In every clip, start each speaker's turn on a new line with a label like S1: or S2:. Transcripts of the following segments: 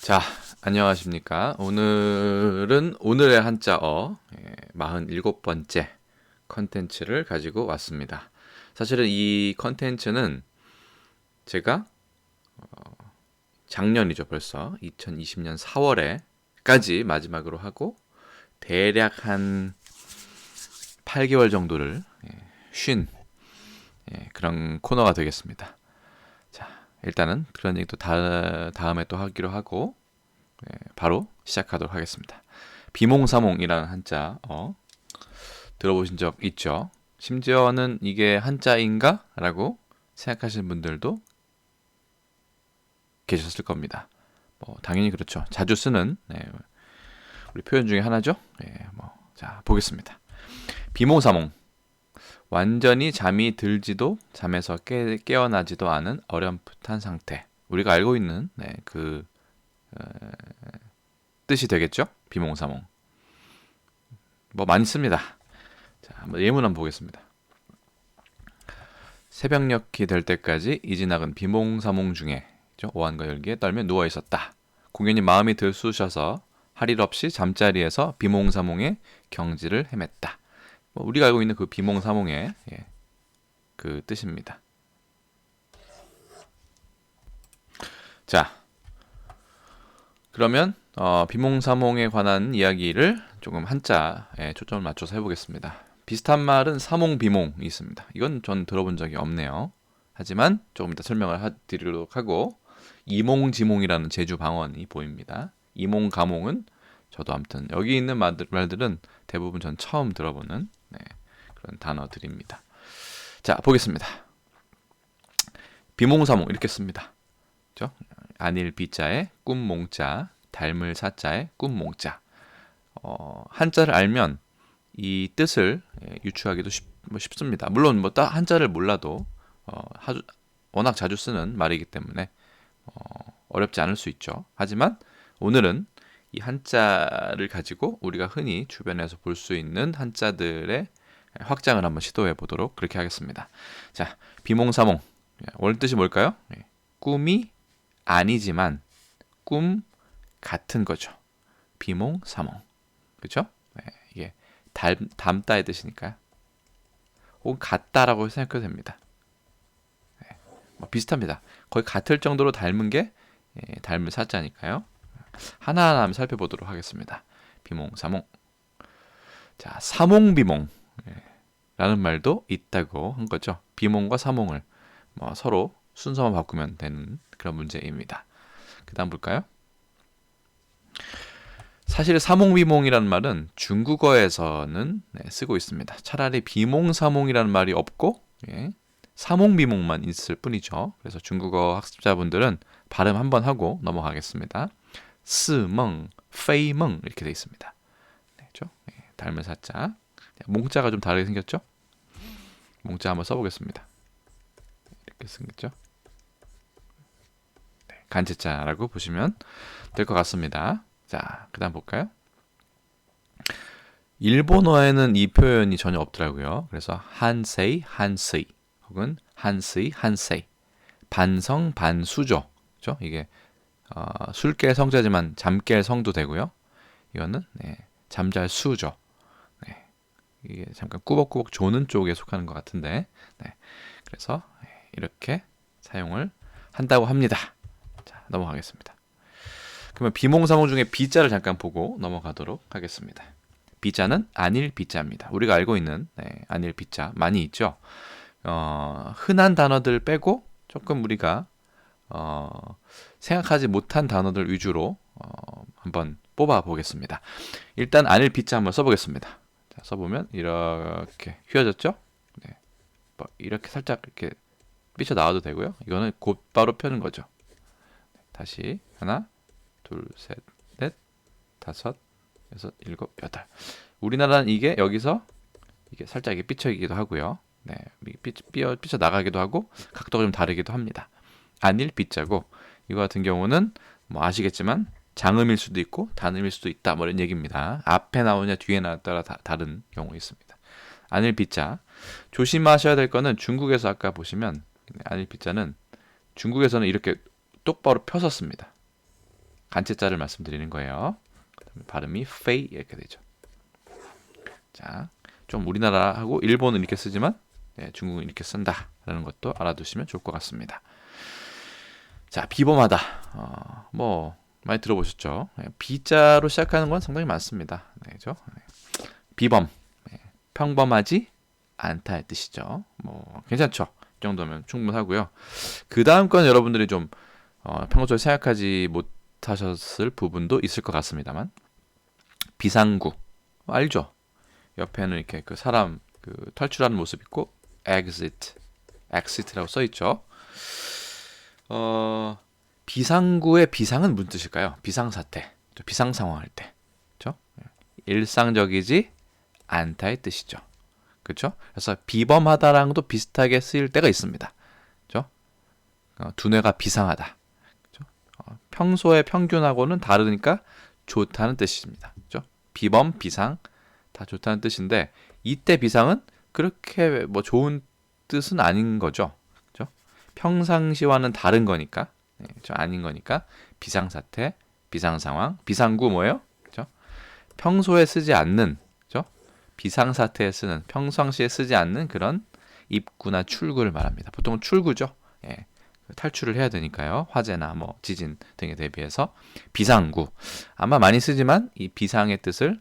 S1: 자, 안녕하십니까. 오늘은 오늘의 한자어 47번째 컨텐츠를 가지고 왔습니다. 사실은 이 컨텐츠는 제가 작년이죠, 벌써 2020년 4월에까지 마지막으로 하고 대략 한 8개월 정도를 쉰 그런 코너가 되겠습니다. 자, 일단은 그런 얘기 또 다음에 또 하기로 하고 바로 시작하도록 하겠습니다. 비몽사몽이라는 한자 들어보신 적 있죠? 심지어는 이게 한자인가? 라고 생각하시는 분들도 계셨을 겁니다. 당연히 그렇죠. 자주 쓰는 우리 표현 중에 하나죠. 자, 보겠습니다. 비몽사몽, 완전히 잠이 들지도 잠에서 깨어나지도 않은 어렴풋한 상태. 우리가 알고 있는 그 뜻이 되겠죠? 비몽사몽. 많이 씁니다. 자, 한번 예문 한번 보겠습니다. 새벽녘이 될 때까지 이지낙은 비몽사몽 중에 오한과 열기에 떨며 누워 있었다. 공연히 마음이 들쑤셔서 할 일 없이 잠자리에서 비몽사몽의 경지를 헤맸다. 우리가 알고 있는 그 비몽사몽의 그 뜻입니다. 자, 그러면 비몽사몽에 관한 이야기를 조금 한자에 초점을 맞춰서 해보겠습니다. 비슷한 말은 사몽비몽이 있습니다. 이건 전 들어본 적이 없네요. 하지만 조금 이따 설명을 드리도록 하고, 이몽지몽이라는 제주 방언이 보입니다. 이몽가몽은 저도 아무튼 여기 있는 말들은 대부분 전 처음 들어보는 그런 단어들입니다. 자, 보겠습니다. 비몽사몽 이렇게 씁니다. 그렇죠? 안일 비자에 꿈몽자, 닮을 사자에 꿈몽자. 한자를 알면 이 뜻을 유추하기도 쉽습니다. 물론 한자를 몰라도 워낙 자주 쓰는 말이기 때문에 어렵지 않을 수 있죠. 하지만 오늘은 이 한자를 가지고 우리가 흔히 주변에서 볼 수 있는 한자들의 확장을 한번 시도해 보도록 그렇게 하겠습니다. 자, 비몽사몽. 원래 뜻이 뭘까요? 꿈이 아니지만 꿈 같은 거죠. 비몽사몽. 그렇죠? 이게 닮다의 뜻이니까요. 혹은 같다라고 생각해도 됩니다. 비슷합니다. 거의 같을 정도로 닮은 게 닮을 사자니까요. 하나하나 한번 살펴보도록 하겠습니다. 비몽사몽. 자, 사몽비몽 라는 말도 있다고 한 거죠. 비몽과 사몽을 서로 순서만 바꾸면 되는 그런 문제입니다. 그 다음 볼까요? 사실 사몽비몽이라는 말은 중국어에서는 쓰고 있습니다. 차라리 비몽사몽이라는 말이 없고 사몽비몽만 있을 뿐이죠. 그래서 중국어 학습자분들은 발음 한번 하고 넘어가겠습니다. 스멍, 페이멍 이렇게 되어 있습니다. 그렇죠? 닮은 사자. 몽자가 좀 다르게 생겼죠? 몽자 한번 써보겠습니다. 이렇게 생겼죠? 간체자라고 보시면 될 것 같습니다. 자, 그 다음 볼까요? 일본어에는 이 표현이 전혀 없더라고요. 그래서 한세이, 한세이 혹은 한세이, 한세이 반성, 반수죠. 그렇죠? 이게 술깰 성자지만 잠깰 성도 되고요. 이거는 잠잘 수죠. 이게 잠깐 꾸벅꾸벅 조는 쪽에 속하는 것 같은데 그래서 이렇게 사용을 한다고 합니다. 자, 넘어가겠습니다. 그러면 비몽사몽 중에 비자를 잠깐 보고 넘어가도록 하겠습니다. 비자는 안일 비자입니다. 우리가 알고 있는 안일 비자 많이 있죠. 흔한 단어들 빼고 조금 우리가 생각하지 못한 단어들 위주로 한번 뽑아 보겠습니다. 일단 안일 비자 한번 써보겠습니다. 자, 써보면 이렇게 휘어졌죠? 이렇게 살짝 이렇게 삐쳐 나와도 되고요. 이거는 곧바로 펴는 거죠. 다시 하나, 둘, 셋, 넷, 다섯, 여섯, 일곱, 여덟. 우리나라는 이게 여기서 이게 살짝 이게 삐쳐기도 하고요. 삐쳐 나가기도 하고 각도가 좀 다르기도 합니다. 안일 빗자고 이거 같은 경우는 아시겠지만 장음일 수도 있고 단음일 수도 있다 이런 얘기입니다. 앞에 나오냐 뒤에 나오냐에 따라 다른 경우 있습니다. 안일 빗자 조심하셔야 될 거는 중국에서 아까 보시면 안일 빗자는 중국에서는 이렇게 똑바로 펴서 씁니다. 간체자를 말씀드리는 거예요. 발음이 페이 이렇게 되죠. 자, 좀 우리나라하고 일본은 이렇게 쓰지만 중국은 이렇게 쓴다라는 것도 알아두시면 좋을 것 같습니다. 자, 비범하다. 뭐 많이 들어보셨죠? 비자로 시작하는 건 상당히 많습니다. 그죠? 비범, 평범하지 않다의 뜻이죠. 뭐 괜찮죠? 이 정도면 충분하고요. 그 다음 건 여러분들이 좀 평소에 생각하지 못하셨을 부분도 있을 것 같습니다만, 비상구 알죠? 옆에는 이렇게 그 사람 그 탈출하는 모습 있고 exit라고 써 있죠. 비상구의 비상은 무슨 뜻일까요? 비상사태, 비상상황 할 때, 그렇죠? 일상적이지 않다의 뜻이죠. 그렇죠? 그래서 비범하다랑도 비슷하게 쓰일 때가 있습니다. 그렇죠? 두뇌가 비상하다. 그렇죠? 평소의 평균하고는 다르니까 좋다는 뜻입니다. 그렇죠? 비범, 비상 다 좋다는 뜻인데 이때 비상은 그렇게 뭐 좋은 뜻은 아닌 거죠. 그렇죠? 평상시와는 다른 거니까, 그렇죠? 아닌 거니까 비상사태, 비상상황, 비상구 뭐예요? 그렇죠? 평소에 쓰지 않는, 그렇죠? 비상사태에 쓰는, 평상시에 쓰지 않는 그런 입구나 출구를 말합니다. 보통 출구죠. 탈출을 해야 되니까요. 화재나 뭐 지진 등에 대비해서 비상구. 아마 많이 쓰지만 이 비상의 뜻을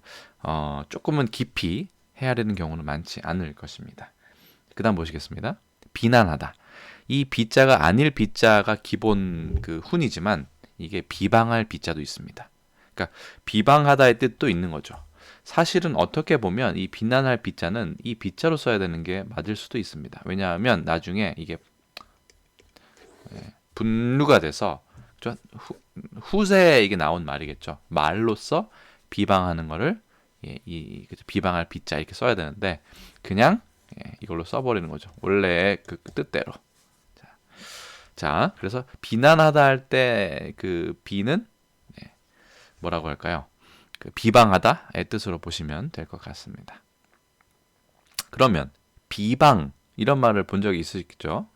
S1: 조금은 깊이 헤아리는 경우는 많지 않을 것입니다. 그 다음 보시겠습니다. 비난하다. 이 비자가 아닐 비자가 기본 그 훈이지만 이게 비방할 비자도 있습니다. 그러니까 비방하다의 뜻도 있는 거죠. 사실은 어떻게 보면 이 비난할 비자는 이 비자로 써야 되는 게 맞을 수도 있습니다. 왜냐하면 나중에 이게 분류가 돼서 후세에 이게 나온 말이겠죠. 말로써 비방하는 거를 비방할 비자 이렇게 써야 되는데 그냥 이걸로 써버리는 거죠. 원래의 그 뜻대로. 자, 그래서 비난하다 할 때 그 비는 뭐라고 할까요? 그 비방하다의 뜻으로 보시면 될 것 같습니다. 그러면 비방 이런 말을 본 적이 있으시겠죠?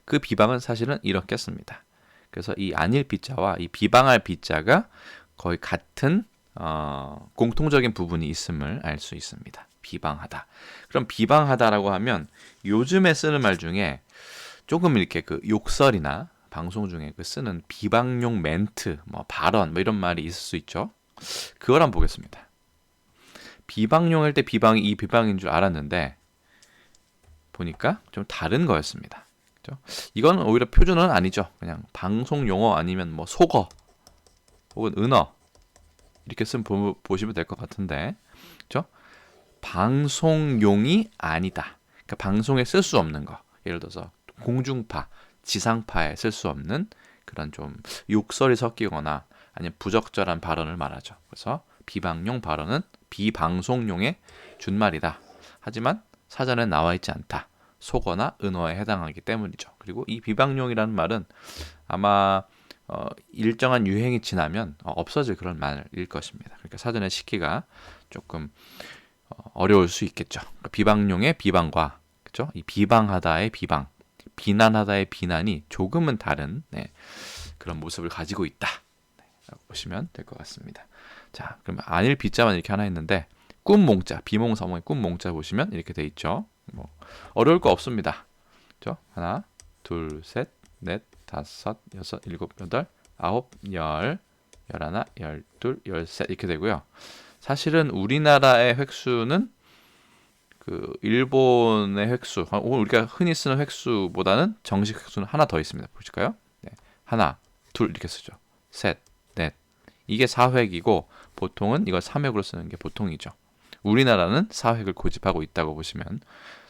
S1: 그 비방은 사실은 이렇게 씁니다. 그래서 이 아닐 비자와 이 비방할 비자가 거의 같은 공통적인 부분이 있음을 알 수 있습니다. 비방하다. 그럼 비방하다라고 하면 요즘에 쓰는 말 중에 조금 이렇게 그 욕설이나 방송 중에 그 쓰는 비방용 멘트, 뭐 발언, 뭐 이런 말이 있을 수 있죠. 그걸 한번 보겠습니다. 비방용 할 때 비방이 이 비방인 줄 알았는데 보니까 좀 다른 거였습니다. 그렇죠? 이건 오히려 표준어는 아니죠. 그냥 방송 용어 아니면 뭐 속어 혹은 은어 이렇게 쓰면 보시면 될 것 같은데, 그렇죠? 방송용이 아니다. 그러니까 방송에 쓸 수 없는 거. 예를 들어서 공중파, 지상파에 쓸 수 없는 그런 좀 욕설이 섞이거나 아니면 부적절한 발언을 말하죠. 그래서 비방용 발언은 비방송용의 준말이다. 하지만 사전에 나와 있지 않다. 속어나 은어에 해당하기 때문이죠. 그리고 이 비방용이라는 말은 아마 일정한 유행이 지나면 없어질 그런 말일 것입니다. 그러니까 사전에 시키기가 조금 어려울 수 있겠죠. 그러니까 비방용의 비방과 그렇죠? 이 비방하다의 비방, 비난하다의 비난이 조금은 다른 그런 모습을 가지고 있다. 라고 보시면 될 것 같습니다. 자, 그럼 아닐 비자만 이렇게 하나 있는데 꿈몽자, 비몽사몽의 꿈몽자 보시면 이렇게 돼 있죠. 뭐 어려울 거 없습니다. 그렇죠? 하나, 둘, 셋, 넷, 다섯, 여섯, 일곱, 여덟, 아홉, 열, 열하나, 열둘, 열셋 이렇게 되고요. 사실은 우리나라의 획수는 그 일본의 획수, 우리가 흔히 쓰는 획수보다는 정식 획수는 하나 더 있습니다. 보실까요? 하나, 둘 이렇게 쓰죠. 셋, 넷. 이게 4획이고 보통은 이걸 3획으로 쓰는 게 보통이죠. 우리나라는 4획을 고집하고 있다고 보시면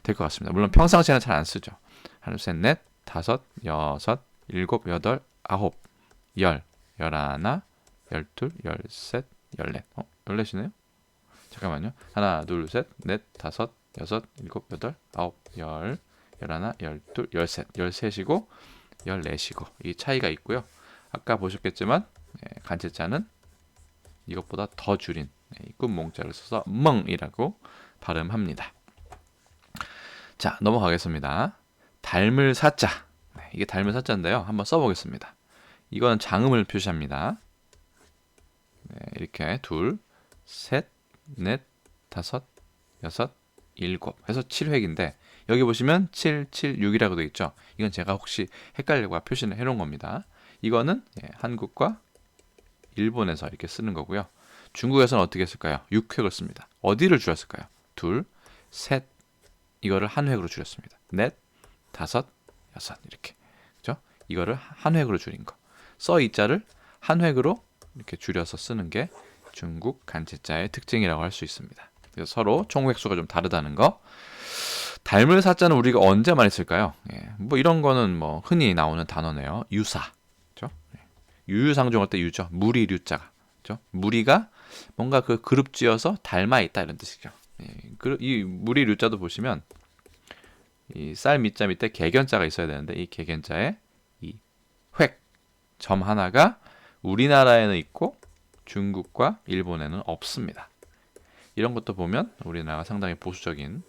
S1: 될 것 같습니다. 물론 평상시에는 잘 안 쓰죠. 하나, 셋, 넷, 다섯, 여섯, 일곱, 여덟, 아홉, 열, 열하나, 열둘, 열셋, 열넷. 열넷이네요? 잠깐만요. 하나, 둘, 셋, 넷, 다섯, 여섯, 일곱, 여덟, 아홉, 열, 열하나, 열둘, 열셋. 열셋이고 열넷이고 이 차이가 있고요. 아까 보셨겠지만 간체자는 이것보다 더 줄인 꿈몽자를 써서 멍이라고 발음합니다. 자, 넘어가겠습니다. 닮을 사자. 이게 닮을 사자인데요. 한번 써보겠습니다. 이건 장음을 표시합니다. 이렇게 둘, 셋, 넷, 다섯, 여섯, 일곱 해서 7획인데 여기 보시면 776이라고 되어 있죠. 이건 제가 혹시 헷갈리고 표시를 해놓은 겁니다. 이거는 한국과 일본에서 이렇게 쓰는 거고요. 중국에서는 어떻게 쓸까요? 6획을 씁니다. 어디를 줄였을까요? 둘, 셋, 이거를 한 획으로 줄였습니다. 넷, 다섯, 여섯 이렇게. 그죠? 이거를 한 획으로 줄인 거. 써 이자를 한 획으로 이렇게 줄여서 쓰는 게 중국 간체자의 특징이라고 할 수 있습니다. 그래서 서로 총 획수가 좀 다르다는 거. 닮을 사자는 우리가 언제 많이 쓸까요? 뭐 이런 거는 뭐 흔히 나오는 단어네요. 유사. 그렇죠? 유유상종할 때 유죠. 무리 류자가. 그렇죠? 무리가 뭔가 그 그룹지어서 닮아 있다 이런 뜻이죠. 이 무리 류자도 보시면 이 쌀 밑자 밑에 개견자가 있어야 되는데 이 개견자에 이 획 점 하나가 우리나라에는 있고 중국과 일본에는 없습니다. 이런 것도 보면 우리나라가 상당히 보수적인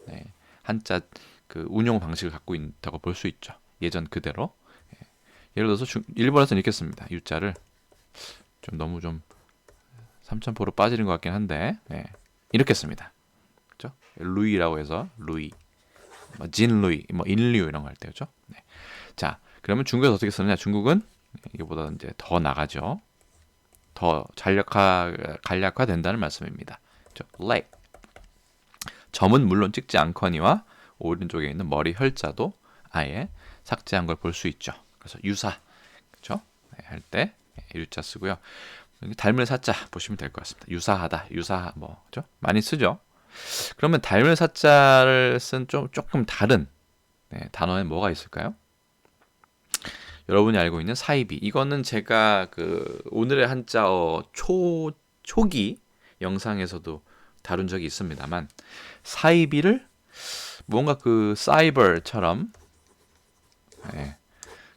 S1: 한자 그 운용 방식을 갖고 있다고 볼 수 있죠. 예전 그대로. 예를 들어서 일본에서는 이렇게 씁니다. 유자를 좀 너무 좀 3000%로 빠지는 것 같긴 한데 이렇게 씁니다. 그렇죠? 루이라고 해서 루이, 뭐 진루이, 뭐 인류 이런 거 할 때 그렇죠? 자, 그러면 중국에서 어떻게 쓰느냐? 중국은 이거보다 이제 더 나가죠. 더 간략화 된다는 말씀입니다. leg. 점은 물론 찍지 않거니와 오른쪽에 있는 머리 혈자도 아예 삭제한 걸 볼 수 있죠. 그래서 유사, 그렇죠? 할 때 유자 쓰고요. 닮을 사자 보시면 될 것 같습니다. 유사하다, 유사 뭐, 그렇죠? 많이 쓰죠. 그러면 닮을 사자를 쓴 조금 다른 단어에 뭐가 있을까요? 여러분이 알고 있는 사이비. 이거는 제가 그 오늘의 한자 초기 영상에서도 다룬 적이 있습니다만 사이비를 뭔가 그 사이버처럼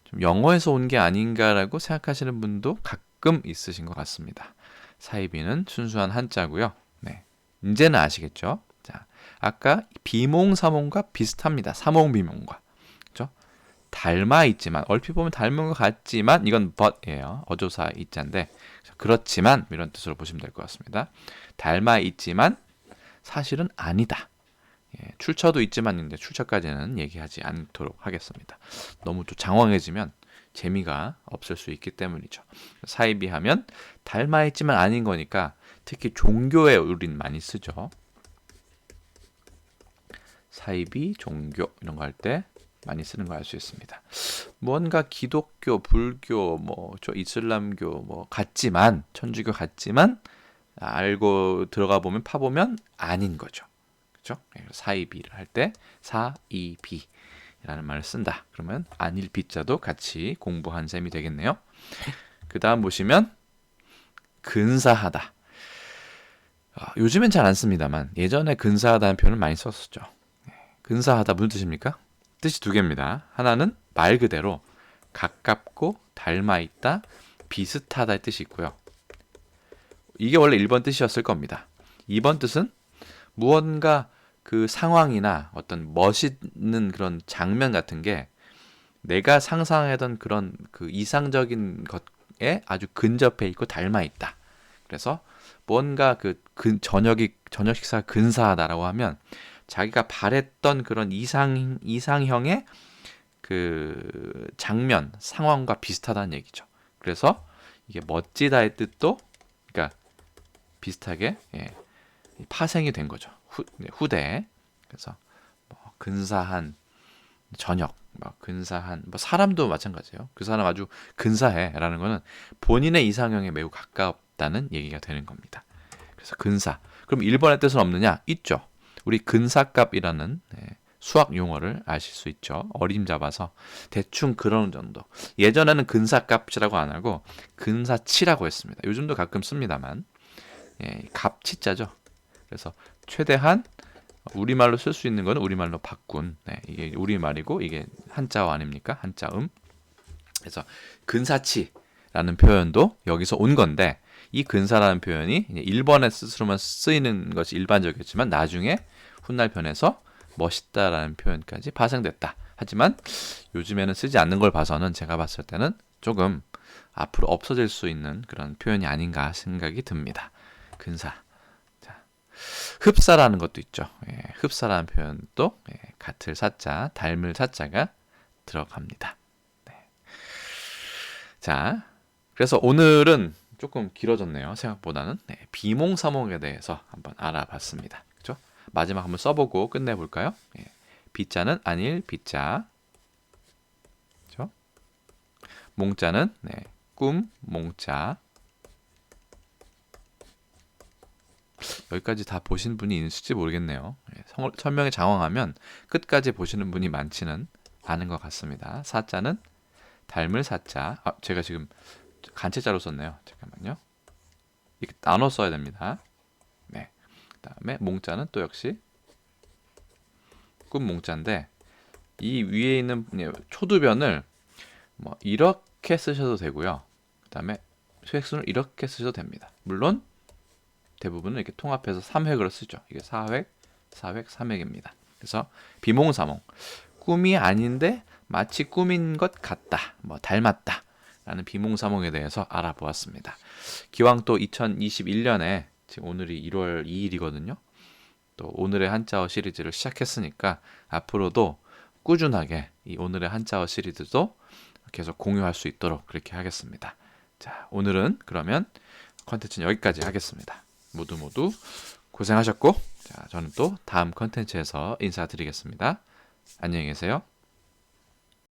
S1: 좀 영어에서 온 게 아닌가라고 생각하시는 분도 가끔 있으신 것 같습니다. 사이비는 순수한 한자고요. 이제는 아시겠죠? 자, 아까 비몽사몽과 비슷합니다. 사몽비몽과. 그렇죠? 닮아 있지만 얼핏 보면 닮은 것 같지만 이건 but예요. 어조사 이자인데 그렇지만 이런 뜻으로 보시면 될 것 같습니다. 닮아 있지만 사실은 아니다. 출처도 있지만 이제 출처까지는 얘기하지 않도록 하겠습니다. 너무 또 장황해지면 재미가 없을 수 있기 때문이죠. 사이비하면 닮아 있지만 아닌 거니까 특히 종교에 우린 많이 쓰죠. 사이비, 종교 이런 거 할 때 많이 쓰는 거 알 수 있습니다. 뭔가 기독교, 불교, 뭐 이슬람교 뭐 같지만 천주교 같지만 알고 들어가 보면 파보면 아닌 거죠. 그렇죠? 사이비를 할 때 사이비라는 말을 쓴다. 그러면 아닐 비자도 같이 공부한 셈이 되겠네요. 그 다음 보시면 근사하다. 요즘엔 잘 안 씁니다만 예전에 근사하다는 표현을 많이 썼었죠. 근사하다 무슨 뜻입니까? 뜻이 두 개입니다. 하나는 말 그대로 가깝고 닮아있다, 비슷하다의 뜻이 있고요. 이게 원래 1번 뜻이었을 겁니다. 2번 뜻은 무언가 그 상황이나 어떤 멋있는 그런 장면 같은 게 내가 상상하던 그런 그 이상적인 것에 아주 근접해 있고 닮아 있다. 그래서 뭔가 저녁 식사가 근사하다라고 하면 자기가 바랬던 그런 이상형의 그 장면, 상황과 비슷하다는 얘기죠. 그래서 이게 멋지다의 뜻도 그러니까 비슷하게 파생이 된 거죠. 후대. 그래서 뭐 근사한 저녁, 뭐 근사한 뭐 사람도 마찬가지예요. 그 사람 아주 근사해라는 거는 본인의 이상형에 매우 가깝다는 얘기가 되는 겁니다. 그래서 근사. 그럼 1번의 뜻은 없느냐? 있죠. 우리 근사값이라는 수학 용어를 아실 수 있죠. 어림잡아서 대충 그런 정도. 예전에는 근사값이라고 안 하고 근사치라고 했습니다. 요즘도 가끔 씁니다만 값치자죠. 그래서 최대한 우리말로 쓸 수 있는 거는 우리말로 바꾼 이게 우리말이고 이게 한자어 아닙니까? 한자음. 그래서 근사치라는 표현도 여기서 온 건데 이 근사라는 표현이 일본의 뜻으로만 쓰이는 것이 일반적이었지만 나중에 훗날 변해서 멋있다라는 표현까지 파생됐다. 하지만 요즘에는 쓰지 않는 걸 봐서는 제가 봤을 때는 조금 앞으로 없어질 수 있는 그런 표현이 아닌가 생각이 듭니다. 근사. 자, 흡사라는 것도 있죠. 예, 흡사라는 표현도 예, 같을 사자, 닮을 사자가 들어갑니다. 네. 자, 그래서 오늘은 조금 길어졌네요. 생각보다는. 네, 비몽사몽에 대해서 한번 알아봤습니다. 그죠? 마지막 한번 써보고 끝내볼까요? 예, 비자는 안일, 비자. 그죠? 몽자는 네, 꿈, 몽자. 여기까지 다 보신 분이 있을지 모르겠네요. 예, 설명에 장황하면 끝까지 보시는 분이 많지는 않은 것 같습니다. 사자는 닮을 사자. 제가 지금 간체자로 썼네요. 잠깐만요. 이렇게 나눠 써야 됩니다. 네. 그다음에 몽자는 또 역시 꿈 몽자인데 이 위에 있는 초두변을 뭐 이렇게 쓰셔도 되고요. 그다음에 수획순을 이렇게 쓰셔도 됩니다. 물론 대부분은 이렇게 통합해서 3획으로 쓰죠. 이게 4획, 4획, 3획입니다. 그래서 비몽사몽. 꿈이 아닌데 마치 꿈인 것 같다. 뭐 닮았다. 라는 비몽사몽에 대해서 알아보았습니다. 기왕 또 2021년에 지금 오늘이 1월 2일이거든요. 또 오늘의 한자어 시리즈를 시작했으니까 앞으로도 꾸준하게 이 오늘의 한자어 시리즈도 계속 공유할 수 있도록 그렇게 하겠습니다. 자, 오늘은 그러면 컨텐츠는 여기까지 하겠습니다. 모두 고생하셨고, 자, 저는 또 다음 컨텐츠에서 인사드리겠습니다. 안녕히 계세요.